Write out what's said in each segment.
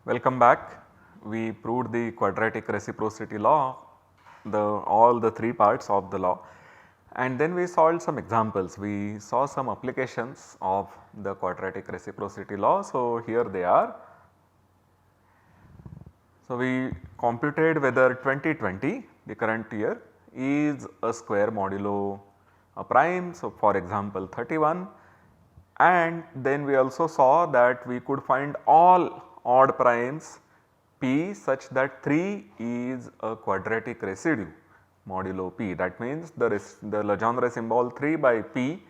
Welcome back. We proved the quadratic reciprocity law, all the three parts of the law, and then we solved some examples. We saw some applications of the quadratic reciprocity law. So, here they are. So, we computed whether 2020, the current year, is a square modulo a prime. So, for example 31, and then we also saw that we could find all odd primes p such that 3 is a quadratic residue modulo p. That means the Legendre symbol 3 by p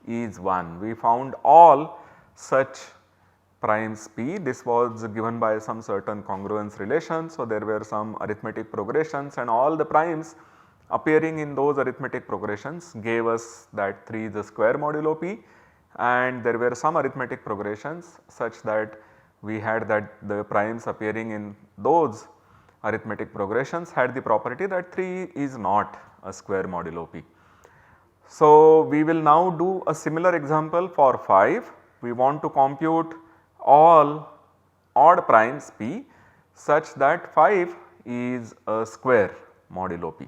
is 1. We found all such primes p. This was given by some certain congruence relation. So, there were some arithmetic progressions and all the primes appearing in those arithmetic progressions gave us that 3 is a square modulo p, and there were some arithmetic progressions such that we had that the primes appearing in those arithmetic progressions had the property that 3 is not a square modulo p. So, we will now do a similar example for 5. We want to compute all odd primes p such that 5 is a square modulo p.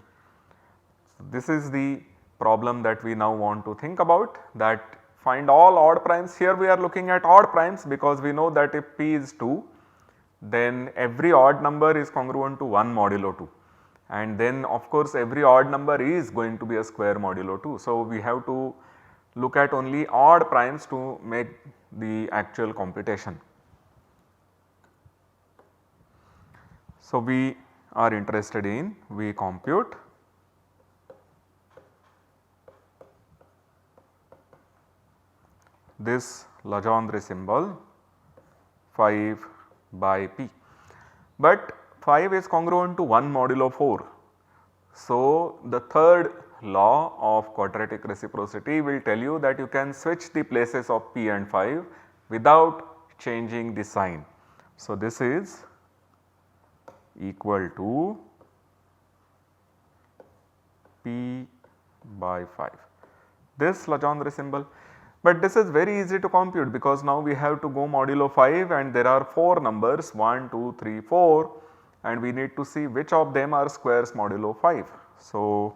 This is the problem that we now want to think about, that find all odd primes. Here we are looking at odd primes because we know that if p is 2, then every odd number is congruent to 1 modulo 2, and then of course every odd number is going to be a square modulo 2. So, we have to look at only odd primes to make the actual computation. So, we are interested in, we compute this Legendre symbol 5 by p, but 5 is congruent to 1 modulo 4. So, the third law of quadratic reciprocity will tell you that you can switch the places of p and 5 without changing the sign. So, this is equal to p by 5, this Legendre symbol. But this is very easy to compute because now we have to go modulo 5 and there are 4 numbers 1, 2, 3, 4, and we need to see which of them are squares modulo 5. So,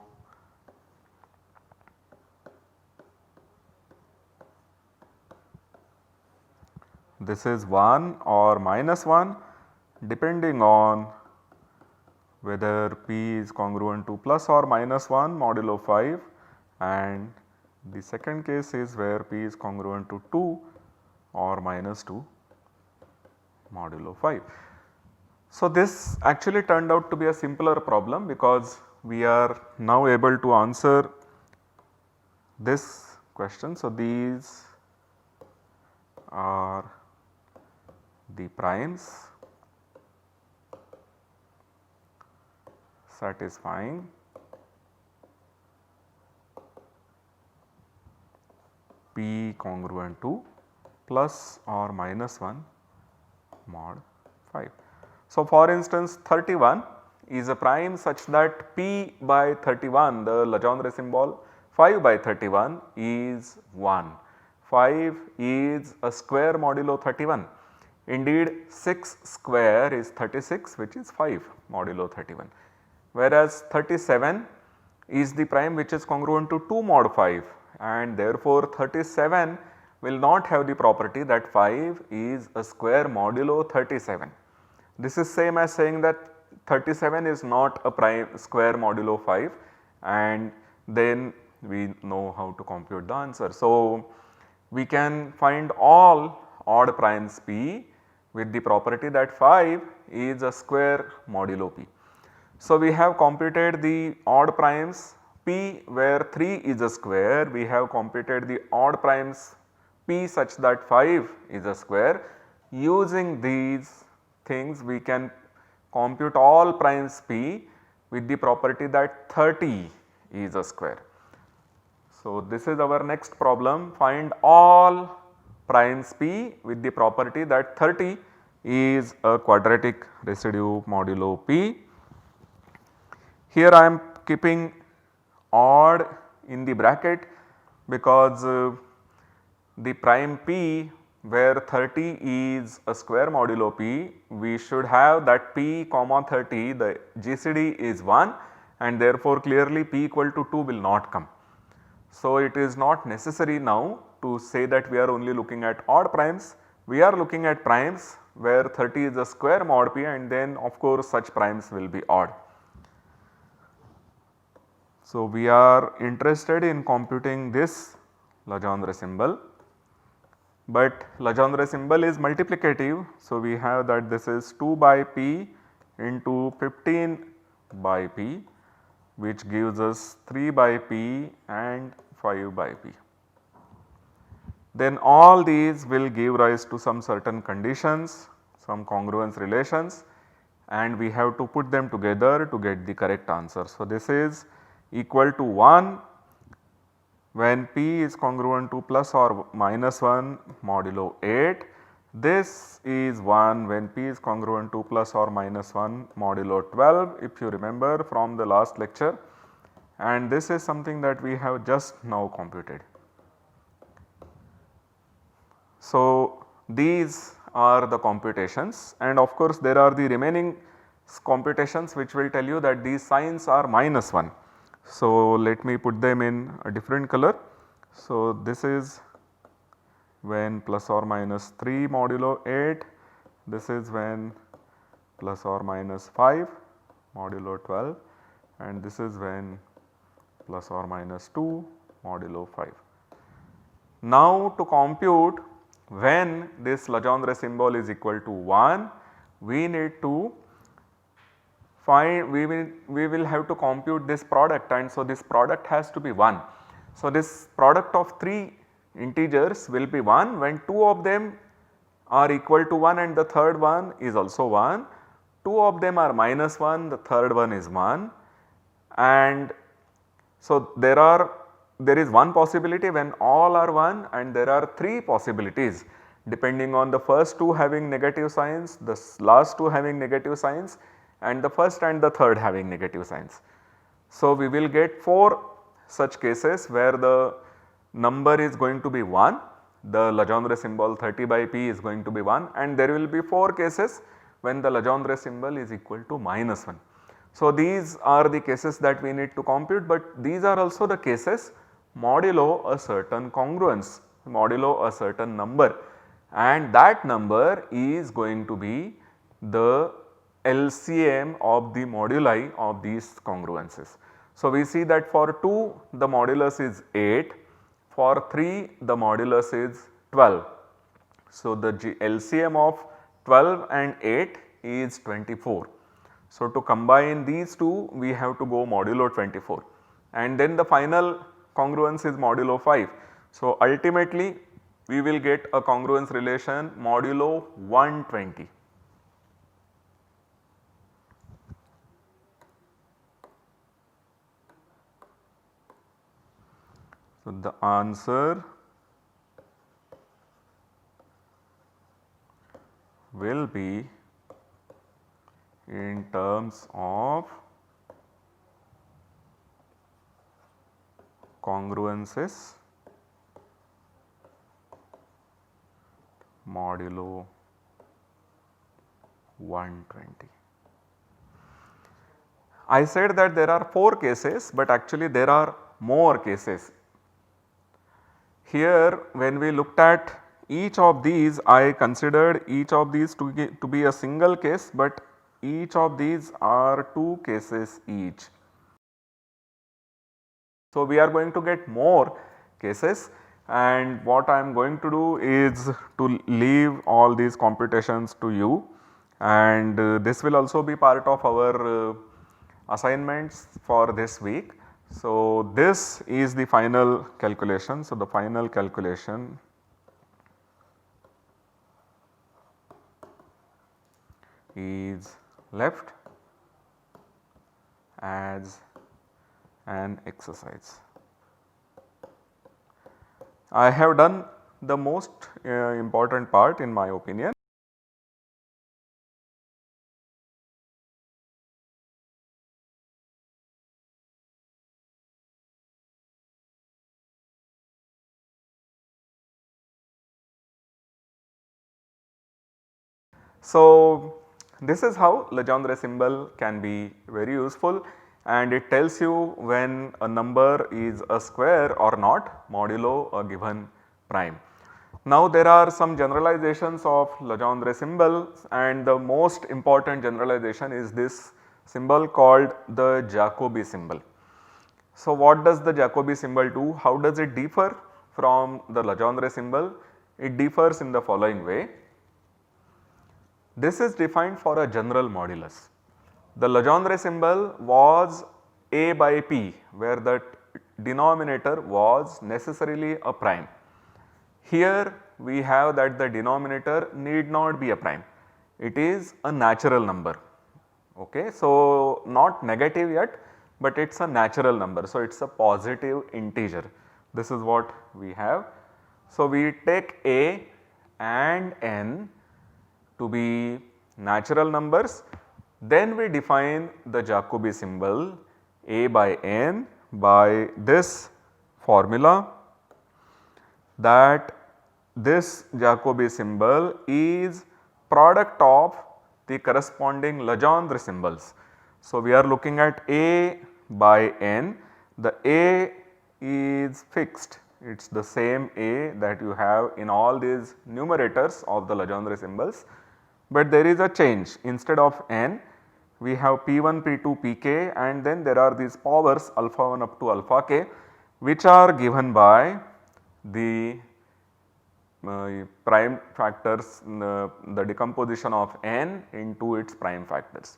this is 1 or minus 1 depending on whether p is congruent to plus or minus 1 modulo 5, and the second case is where p is congruent to 2 or minus 2 modulo 5. So, this actually turned out to be a simpler problem because we are now able to answer this question. So, these are the primes satisfying p congruent to plus or minus 1 mod 5. So, for instance 31 is a prime such that p by 31, the Legendre symbol 5 by 31 is 1. 5 is a square modulo 31. Indeed 6 square is 36, which is 5 modulo 31, whereas 37 is the prime which is congruent to 2 mod 5, and therefore 37 will not have the property that 5 is a square modulo 37. This is same as saying that 37 is not a prime square modulo 5, and then we know how to compute the answer. So, we can find all odd primes p with the property that 5 is a square modulo p. So, we have computed the odd primes p where 3 is a square, we have computed the odd primes p such that 5 is a square. Using these things we can compute all primes p with the property that 30 is a square. So, this is our next problem, find all primes p with the property that 30 is a quadratic residue modulo p. Here I am keeping odd in the bracket because the prime p where 30 is a square modulo p, we should have that p comma 30, the GCD is 1, and therefore clearly p equal to 2 will not come. So, it is not necessary now to say that we are only looking at odd primes, we are looking at primes where 30 is a square mod p, and then of course such primes will be odd. So, we are interested in computing this Legendre symbol, but Legendre symbol is multiplicative. So, we have that this is 2 by p into 15 by p, which gives us 3 by p and 5 by p. Then all these will give rise to some certain conditions, some congruence relations, and we have to put them together to get the correct answer. So, this is equal to 1 when p is congruent to plus or minus 1 modulo 8. This is 1 when p is congruent to plus or minus 1 modulo 12, if you remember from the last lecture, and this is something that we have just now computed. So, these are the computations, and of course there are the remaining computations which will tell you that these signs are minus 1. So, let me put them in a different color. So, this is when plus or minus 3 modulo 8, this is when plus or minus 5 modulo 12, and this is when plus or minus 2 modulo 5. Now, to compute when this Legendre symbol is equal to 1, we need to find, we will have to compute this product, and so this product has to be 1. So, this product of 3 integers will be 1 when 2 of them are equal to 1 and the third one is also 1, 2 of them are minus 1, the third one is 1, and so there is one possibility when all are 1, and there are 3 possibilities depending on the first 2 having negative signs, the last 2 having negative signs, and the first and the third having negative signs. So, we will get 4 such cases where the number is going to be 1, the Legendre symbol 30 by p is going to be 1, and there will be 4 cases when the Legendre symbol is equal to minus 1. So, these are the cases that we need to compute, but these are also the cases modulo a certain congruence, modulo a certain number, and that number is going to be the LCM of the moduli of these congruences. So, we see that for 2 the modulus is 8, for 3 the modulus is 12. So, the LCM of 12 and 8 is 24. So, to combine these two we have to go modulo 24, and then the final congruence is modulo 5. So, ultimately we will get a congruence relation modulo 120. So, the answer will be in terms of congruences modulo 120. I said that there are 4 cases, but actually there are more cases. Here when we looked at each of these, I considered each of these to be a single case, but each of these are 2 cases each. So, we are going to get more cases, and what I am going to do is to leave all these computations to you, and this will also be part of our assignments for this week. So, this is the final calculation. So, the final calculation is left as an exercise. I have done the most important part in my opinion. So, this is how Legendre symbol can be very useful, and it tells you when a number is a square or not modulo a given prime. Now, there are some generalizations of Legendre symbol, and the most important generalization is this symbol called the Jacobi symbol. So, what does the Jacobi symbol do? How does it differ from the Legendre symbol? It differs in the following way. This is defined for a general modulus. The Legendre symbol was a by p, where the denominator was necessarily a prime. Here we have that the denominator need not be a prime, it is a natural number. Okay. So, not negative yet, but it is a natural number. So, it is a positive integer. This is what we have. So, we take a and n to be natural numbers, then we define the Jacobi symbol a by n by this formula, that this Jacobi symbol is product of the corresponding Legendre symbols. So, we are looking at a by n, the a is fixed, it is the same a that you have in all these numerators of the Legendre symbols, but there is a change. Instead of n, we have p1, p2, pk, and then there are these powers alpha 1 up to alpha k, which are given by the prime factors, the decomposition of n into its prime factors.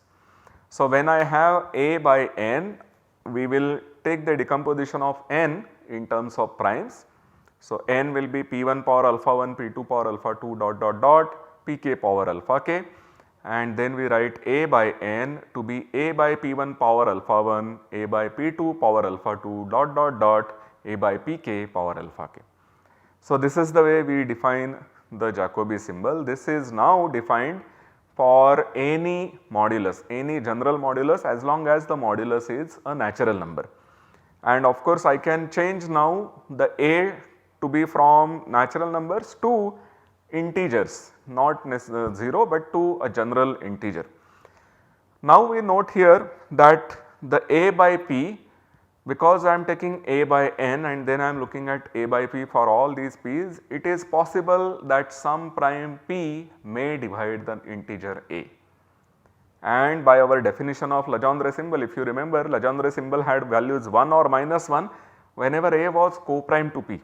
So, when I have a by n, we will take the decomposition of n in terms of primes. So, n will be p1 power alpha 1, p2 power alpha 2 dot dot dot, pk power alpha k, and then we write a by n to be a by p1 power alpha 1, a by p2 power alpha 2 dot dot dot, a by pk power alpha k. So, this is the way we define the Jacobi symbol. This is now defined for any modulus, any general modulus, as long as the modulus is a natural number. And of course, I can change now the a to be from natural numbers to integers, not 0, but to a general integer. Now, we note here that the a by p, because I am taking a by n and then I am looking at a by p for all these p's, it is possible that some prime p may divide the integer a. And by our definition of Legendre symbol, if you remember, Legendre symbol had values 1 or minus 1 whenever a was co-prime to p.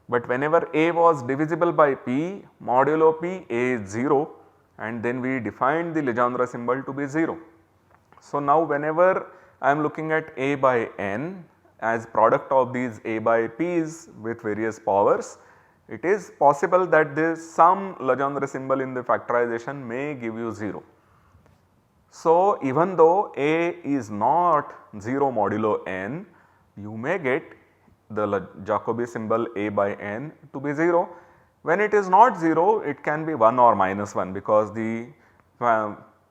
But whenever a was divisible by p, modulo p, a is 0, and then we defined the Legendre symbol to be 0. So, now whenever I am looking at a by n as product of these a by p's with various powers, it is possible that this some Legendre symbol in the factorization may give you 0. So, even though a is not 0 modulo n, you may get the Jacobi symbol a by n to be 0. When it is not 0, it can be 1 or minus 1, because the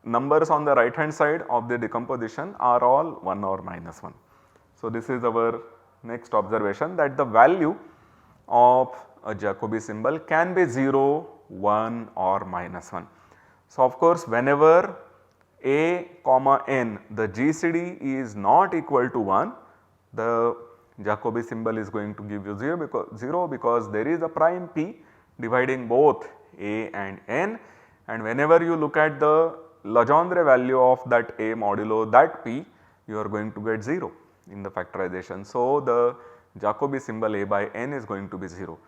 numbers on the right hand side of the decomposition are all 1 or minus 1. So, this is our next observation, that the value of a Jacobi symbol can be 0, 1 or minus 1. So, of course, whenever a comma n, the GCD is not equal to 1, the Jacobi symbol is going to give you 0 because there is a prime p dividing both a and n, and whenever you look at the Legendre value of that a modulo that p, you are going to get 0 in the factorization. So, the Jacobi symbol a by n is going to be 0.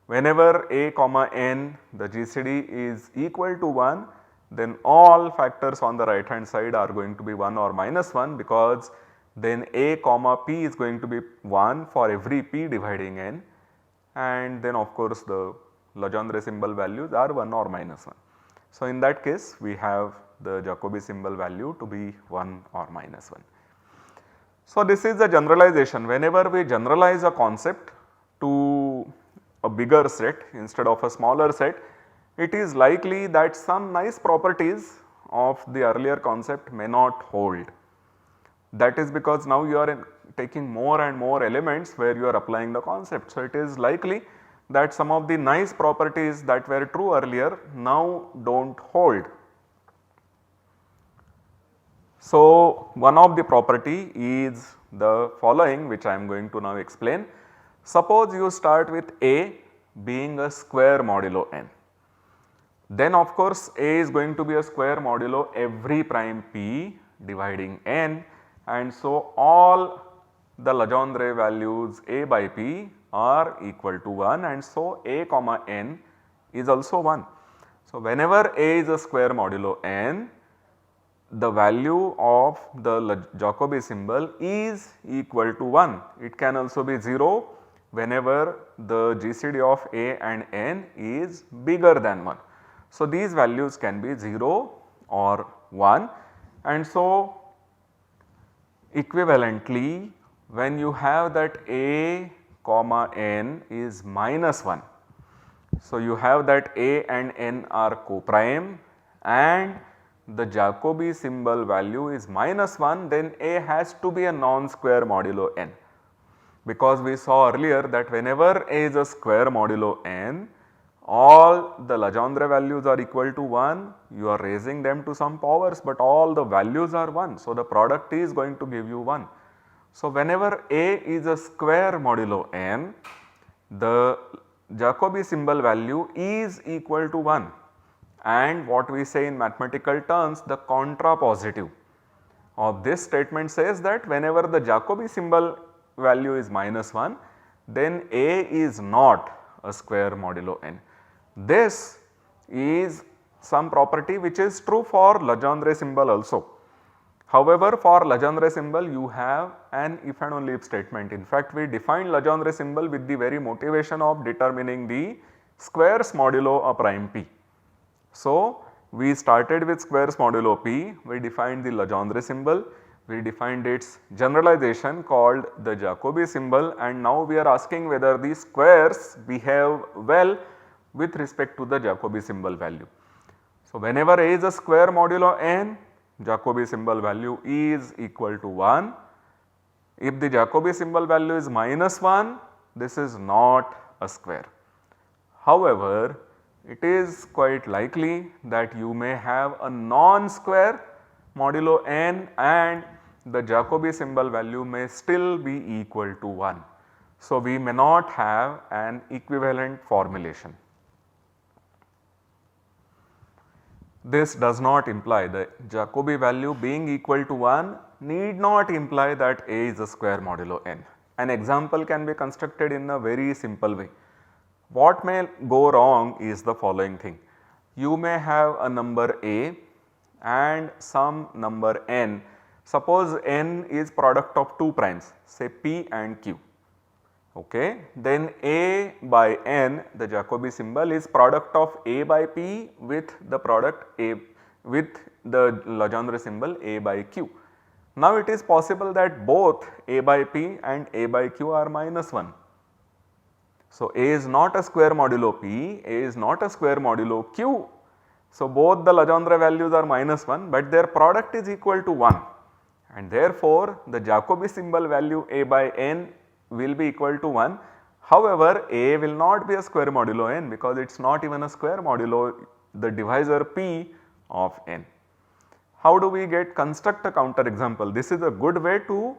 Whenever a comma n, the GCD is equal to 1, then all factors on the right hand side are going to be 1 or minus 1, because then a comma p is going to be 1 for every p dividing n, and then of course, the Legendre symbol values are 1 or minus 1. So, in that case we have the Jacobi symbol value to be 1 or minus 1. So, this is the generalization. Whenever we generalize a concept to a bigger set instead of a smaller set, it is likely that some nice properties of the earlier concept may not hold. That is because now you are taking more and more elements where you are applying the concept. So, it is likely that some of the nice properties that were true earlier now do not hold So, one of the property is the following, which I am going to now explain. Suppose you start with A being a square modulo n. Then of course, A is going to be a square modulo every prime P dividing n, and so all the Legendre values A by P are equal to 1, and so A comma n is also 1. So, whenever A is a square modulo n, the value of the Jacobi symbol is equal to 1. It can also be 0 whenever the GCD of A and n is bigger than 1. So, these values can be 0 or 1, and so equivalently when you have that A comma n is minus 1. So, you have that A and n are co-prime and the Jacobi symbol value is minus 1, then A has to be a non-square modulo n, because we saw earlier that whenever A is a square modulo n, all the Legendre values are equal to 1, you are raising them to some powers, but all the values are 1. So, the product is going to give you 1. So, whenever A is a square modulo n, the Jacobi symbol value is equal to 1, and what we say in mathematical terms, the contrapositive of this statement says that whenever the Jacobi symbol value is minus 1, then A is not a square modulo n. This is some property which is true for Legendre symbol also. However, for Legendre symbol you have an if and only if statement. In fact, we defined Legendre symbol with the very motivation of determining the squares modulo a prime P. So, we started with squares modulo P, we defined the Legendre symbol, we defined its generalization called the Jacobi symbol, and now we are asking whether the squares behave well with respect to the Jacobi symbol value. So, whenever A is a square modulo n, Jacobi symbol value is equal to 1. If the Jacobi symbol value is minus 1, this is not a square. However, it is quite likely that you may have a non-square modulo n and the Jacobi symbol value may still be equal to 1. So, we may not have an equivalent formulation. This does not imply that Jacobi value being equal to 1 need not imply that A is a square modulo n. An example can be constructed in a very simple way. What may go wrong is the following thing. You may have a number A and some number n. Suppose n is product of two primes, say P and Q. Okay. Then A by n, the Jacobi symbol is product of A by P with the product A with the Legendre symbol A by Q. Now, it is possible that both A by P and A by Q are minus 1. So, A is not a square modulo P, A is not a square modulo Q. So, both the Legendre values are minus 1, but their product is equal to 1, and therefore, the Jacobi symbol value A by n will be equal to 1. However, A will not be a square modulo n because it is not even a square modulo the divisor P of n. How do we construct a counter example? This is a good way to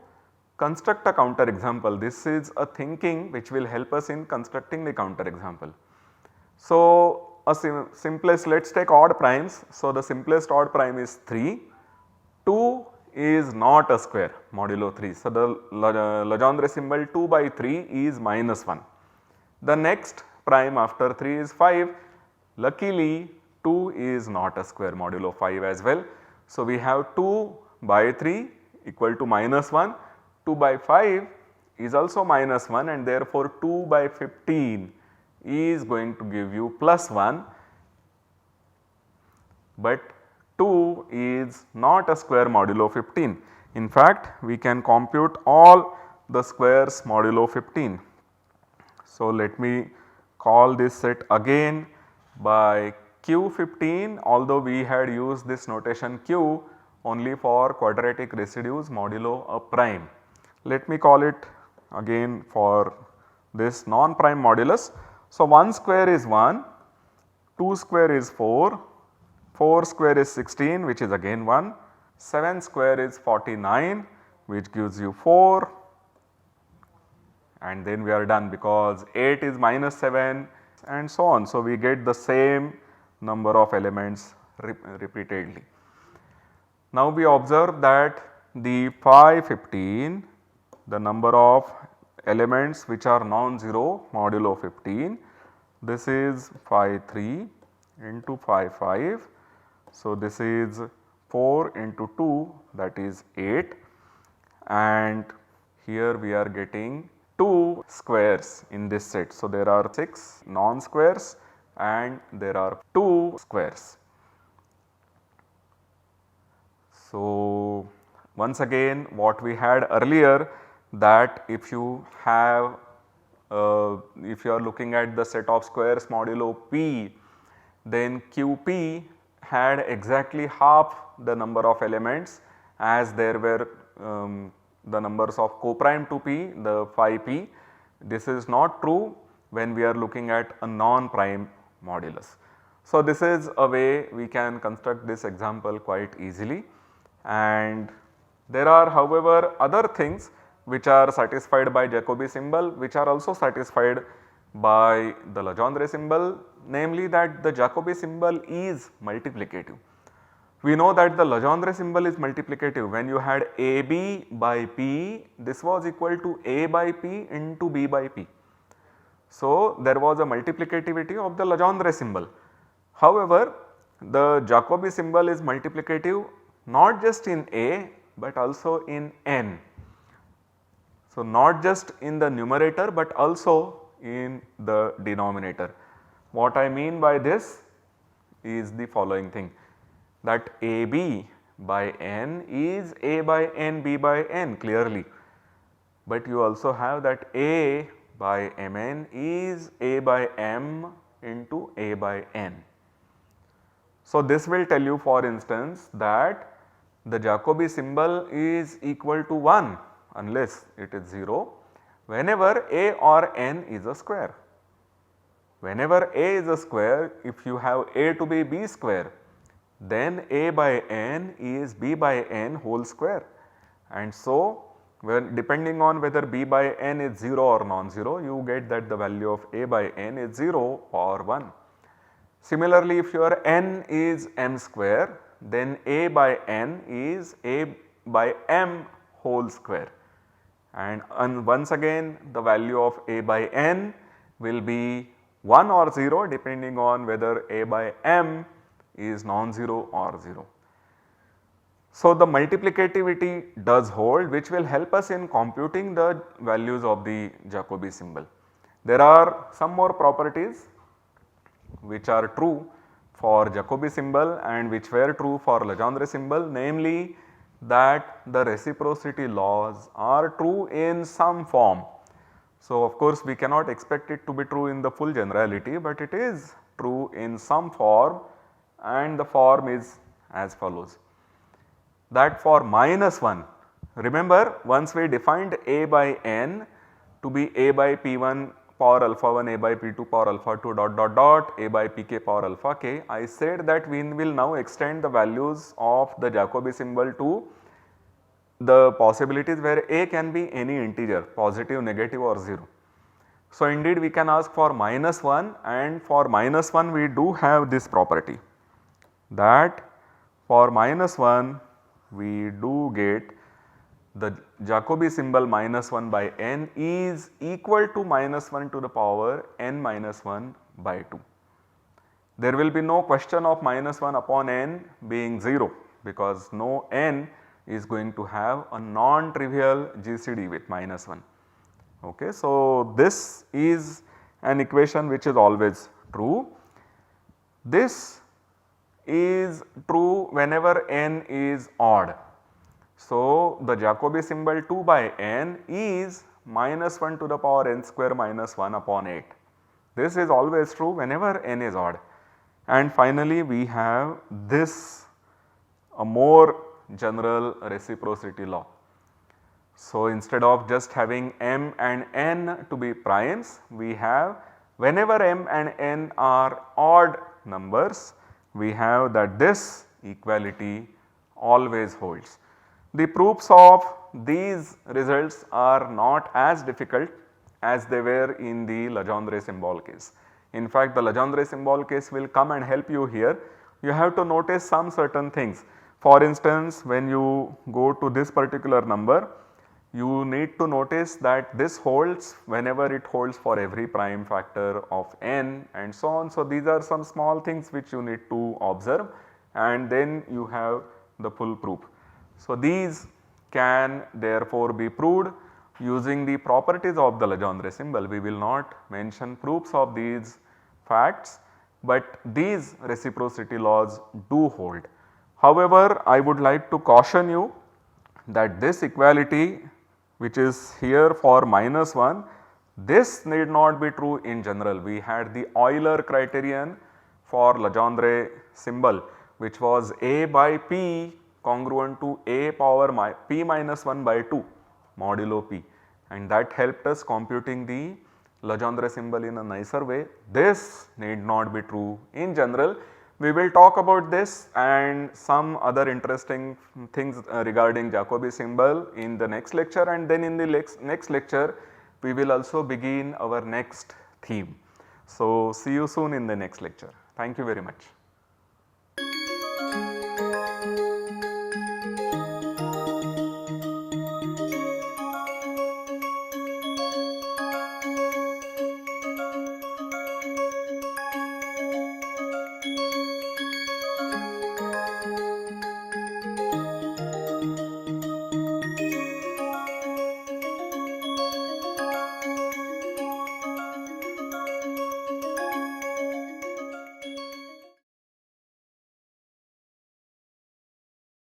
construct a counter example. This is a thinking which will help us in constructing the counter example. So, a simplest, let us take odd primes. So, the simplest odd prime is 3, 2 is not a square modulo 3. So, the Legendre symbol 2 by 3 is minus 1. The next prime after 3 is 5. Luckily 2 is not a square modulo 5 as well. So, we have 2 by 3 equal to minus 1, 2 by 5 is also minus 1, and therefore 2 by 15 is going to give you plus 1, but 2 is not a square modulo 15. In fact, we can compute all the squares modulo 15. So, let me call this set again by Q15, although we had used this notation Q only for quadratic residues modulo a prime. Let me call it again for this non-prime modulus. So, 1 square is 1, 2 square is 4, 4 square is 16, which is again 1, 7 square is 49, which gives you 4, and then we are done because 8 is minus 7 and so on. So, we get the same number of elements repeatedly. Now, we observe that the phi 15, the number of elements which are non-zero modulo 15, this is phi 3 into phi 5. So, this is 4 into 2, that is 8, and here we are getting 2 squares in this set. So, there are 6 non-squares and there are 2 squares. So, once again what we had earlier, that if you have if you are looking at the set of squares modulo p, then QP had exactly half the number of elements as there were the numbers of coprime to p, the phi p. This is not true when we are looking at a non-prime modulus. So, this is a way we can construct this example quite easily, and there are however other things which are satisfied by Jacobi symbol, which are also satisfied by the Legendre symbol, namely that the Jacobi symbol is multiplicative. We know that the Legendre symbol is multiplicative. When you had AB by P, this was equal to A by P into B by P. So, there was a multiplicativity of the Legendre symbol. However, the Jacobi symbol is multiplicative not just in A but also in N. So, not just in the numerator but also in the denominator. What I mean by this is the following thing, that AB by N is A by N, B by N clearly, but you also have that A by Mn is A by M into A by N. So, this will tell you for instance that the Jacobi symbol is equal to 1 unless it is 0 whenever A or N is a square. Whenever A is a square, if you have A to be B square, then A by N is B by N whole square, and so when depending on whether B by N is 0 or non-zero, you get that the value of A by N is 0 or 1. Similarly, if your N is M square, then A by N is A by M whole square, and once again the value of A by N will be 1 or 0 depending on whether A by M is non-zero or 0. So, the multiplicativity does hold, which will help us in computing the values of the Jacobi symbol. There are some more properties which are true for Jacobi symbol and which were true for Legendre symbol, namely that the reciprocity laws are true in some form. So, of course, we cannot expect it to be true in the full generality, but it is true in some form, and the form is as follows, that for minus 1, remember once we defined A by N to be A by P1 power alpha 1, A by P2 power alpha 2 dot dot dot, A by Pk power alpha k, I said that we will now extend the values of the Jacobi symbol to the possibilities where A can be any integer, positive, negative or 0. So, indeed we can ask for minus 1, and for minus 1 we do have this property, that for minus 1 we do get the Jacobi symbol minus 1 by N is equal to minus 1 to the power N minus 1 by 2. There will be no question of minus 1 upon N being 0, because no N is going to have a non-trivial GCD with minus 1. Okay. So, this is an equation which is always true. This is true whenever N is odd. So, the Jacobi symbol 2 by N is minus 1 to the power N square minus 1 upon 8. This is always true whenever N is odd. And finally, we have this a more general reciprocity law. So, instead of just having M and N to be primes, we have whenever M and N are odd numbers, we have that this equality always holds. The proofs of these results are not as difficult as they were in the Legendre symbol case. In fact, the Legendre symbol case will come and help you here. You have to notice some certain things. For instance, when you go to this particular number, you need to notice that this holds whenever it holds for every prime factor of n and so on. So, these are some small things which you need to observe, and then you have the full proof. So, these can therefore be proved using the properties of the Legendre symbol. We will not mention proofs of these facts, but these reciprocity laws do hold. However, I would like to caution you that this equality which is here for -1, this need not be true in general. We had the Euler criterion for Legendre symbol, which was a by p congruent to a power p minus 1 by 2 modulo p, and that helped us computing the Legendre symbol in a nicer way. This need not be true in general. We will talk about this and some other interesting things regarding Jacobi symbol in the next lecture, and then in the next lecture we will also begin our next theme. So, see you soon in the next lecture. Thank you very much.